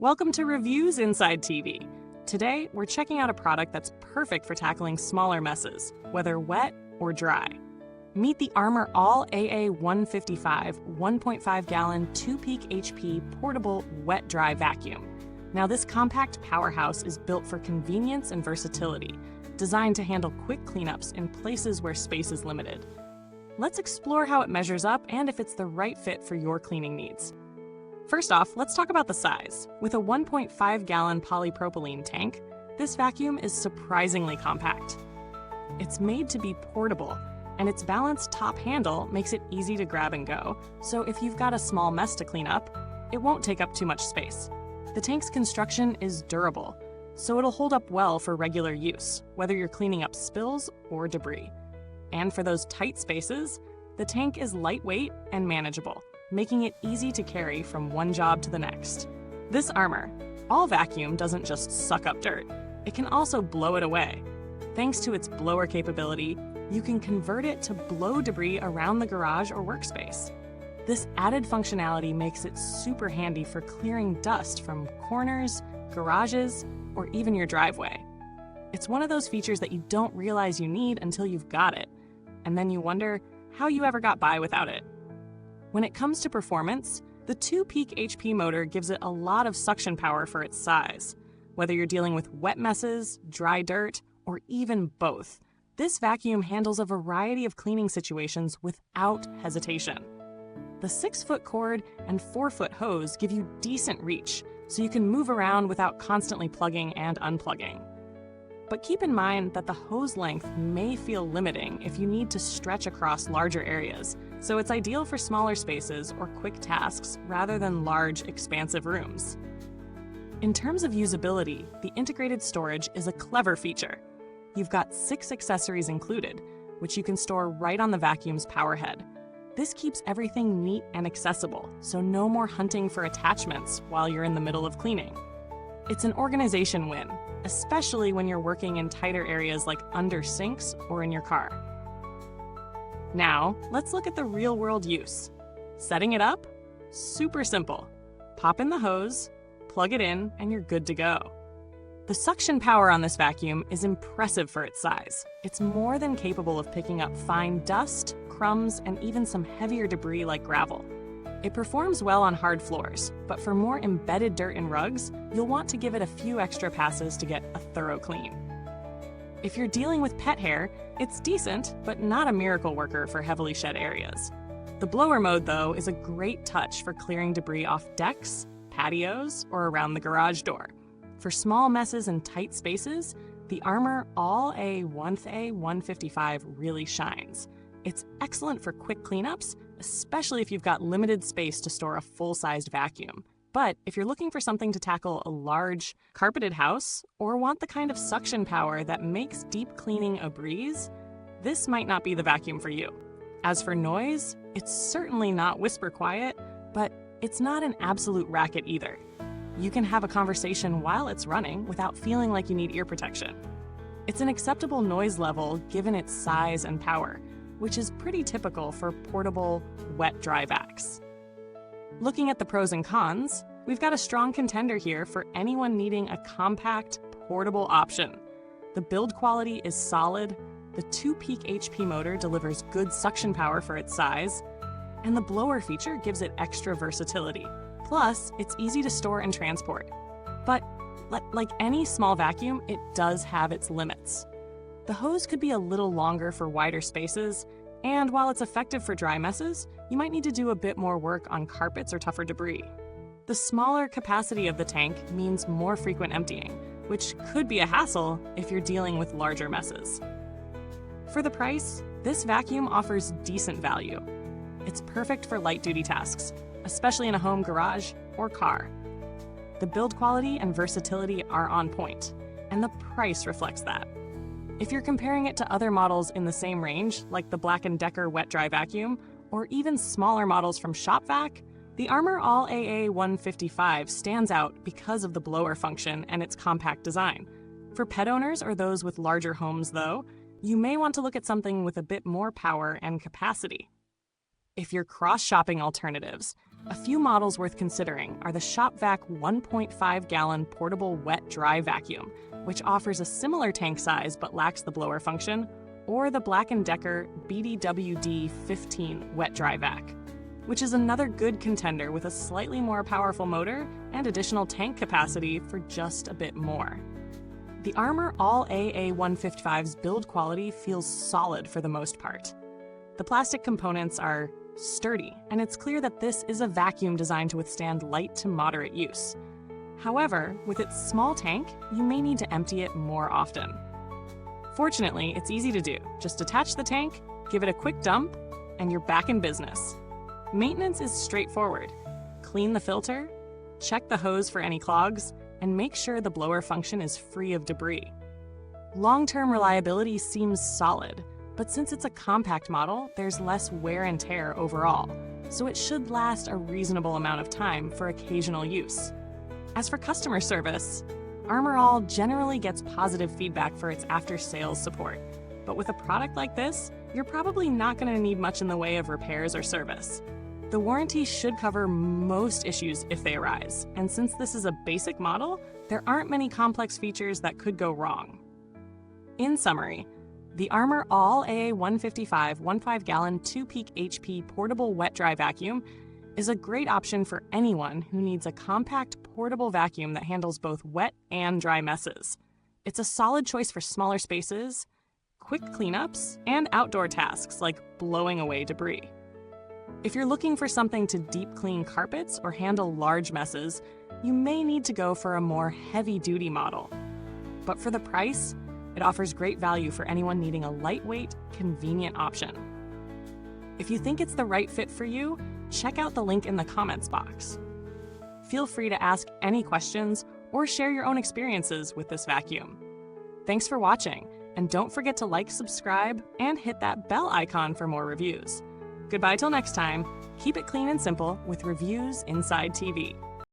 Welcome to Reviewsinside TV. Today, we're checking out a product that's perfect for tackling smaller messes, whether wet or dry. Meet the Armor All AA155 1.5-gallon 2-peak HP portable wet-dry vacuum. Now, this compact powerhouse is built for convenience and versatility, designed to handle quick cleanups in places where space is limited. Let's explore how it measures up and if it's the right fit for your cleaning needs. First off, let's talk about the size. With a 1.5-gallon polypropylene tank, this vacuum is surprisingly compact. It's made to be portable, and its balanced top handle makes it easy to grab and go, so if you've got a small mess to clean up, it won't take up too much space. The tank's construction is durable, so it'll hold up well for regular use, whether you're cleaning up spills or debris. And for those tight spaces, the tank is lightweight and manageable, making it easy to carry from one job to the next. This Armor All vacuum doesn't just suck up dirt, it can also blow it away. Thanks to its blower capability, you can convert it to blow debris around the garage or workspace. This added functionality makes it super handy for clearing dust from corners, garages, or even your driveway. It's one of those features that you don't realize you need until you've got it, and then you wonder how you ever got by without it. When it comes to performance, the 2-peak HP motor gives it a lot of suction power for its size. Whether you're dealing with wet messes, dry dirt, or even both, this vacuum handles a variety of cleaning situations without hesitation. The 6-foot cord and 4-foot hose give you decent reach, so you can move around without constantly plugging and unplugging. But keep in mind that the hose length may feel limiting if you need to stretch across larger areas, so it's ideal for smaller spaces or quick tasks rather than large, expansive rooms. In terms of usability, the integrated storage is a clever feature. You've got 6 accessories included, which you can store right on the vacuum's power head. This keeps everything neat and accessible, so no more hunting for attachments while you're in the middle of cleaning. It's an organization win, especially when you're working in tighter areas like under sinks or in your car. Now, let's look at the real-world use. Setting it up? Super simple. Pop in the hose, plug it in, and you're good to go. The suction power on this vacuum is impressive for its size. It's more than capable of picking up fine dust, crumbs, and even some heavier debris like gravel. It performs well on hard floors, but for more embedded dirt and rugs, you'll want to give it a few extra passes to get a thorough clean. If you're dealing with pet hair, it's decent, but not a miracle worker for heavily shed areas. The blower mode, though, is a great touch for clearing debris off decks, patios, or around the garage door. For small messes and tight spaces, the Armor All AA155 really shines. It's excellent for quick cleanups, especially if you've got limited space to store a full-sized vacuum. But if you're looking for something to tackle a large, carpeted house, or want the kind of suction power that makes deep cleaning a breeze, this might not be the vacuum for you. As for noise, it's certainly not whisper quiet, but it's not an absolute racket either. You can have a conversation while it's running without feeling like you need ear protection. It's an acceptable noise level given its size and power, which is pretty typical for portable, wet-dry vacs. Looking at the pros and cons, we've got a strong contender here for anyone needing a compact, portable option. The build quality is solid, the 2-peak HP motor delivers good suction power for its size, and the blower feature gives it extra versatility. Plus, it's easy to store and transport. But like any small vacuum, it does have its limits. The hose could be a little longer for wider spaces, and while it's effective for dry messes, you might need to do a bit more work on carpets or tougher debris. The smaller capacity of the tank means more frequent emptying, which could be a hassle if you're dealing with larger messes. For the price, this vacuum offers decent value. It's perfect for light-duty tasks, especially in a home garage or car. The build quality and versatility are on point, and the price reflects that. If you're comparing it to other models in the same range, like the Black & Decker wet-dry vacuum, or even smaller models from ShopVac, the Armor All AA155 stands out because of the blower function and its compact design. For pet owners or those with larger homes, though, you may want to look at something with a bit more power and capacity. If you're cross-shopping alternatives, A few models worth considering are the ShopVac 1.5-gallon portable wet-dry vacuum, which offers a similar tank size but lacks the blower function, or the Black & Decker BDWD 15 wet-dry vac, which is another good contender with a slightly more powerful motor and additional tank capacity for just a bit more. The Armor All AA155's build quality feels solid for the most part. The plastic components are sturdy, and it's clear that this is a vacuum designed to withstand light to moderate use. However, with its small tank, you may need to empty it more often. Fortunately, it's easy to do. Just attach the tank, give it a quick dump, and you're back in business. Maintenance is straightforward. Clean the filter, check the hose for any clogs, and make sure the blower function is free of debris. Long-term reliability seems solid, but since it's a compact model, there's less wear and tear overall, so it should last a reasonable amount of time for occasional use. As for customer service, Armor All generally gets positive feedback for its after-sales support, but with a product like this, you're probably not going to need much in the way of repairs or service. The warranty should cover most issues if they arise, and since this is a basic model, there aren't many complex features that could go wrong. In summary, the Armor All AA155 15-gallon 2-peak HP portable wet-dry vacuum is a great option for anyone who needs a compact portable vacuum that handles both wet and dry messes. It's a solid choice for smaller spaces, quick cleanups, and outdoor tasks like blowing away debris. If you're looking for something to deep clean carpets or handle large messes, you may need to go for a more heavy-duty model. But for the price, it offers great value for anyone needing a lightweight, convenient option. If you think it's the right fit for you, check out the link in the comments box. Feel free to ask any questions or share your own experiences with this vacuum. Thanks for watching, and don't forget to like, subscribe, and hit that bell icon for more reviews. Goodbye till next time. Keep it clean and simple with Reviews Inside TV.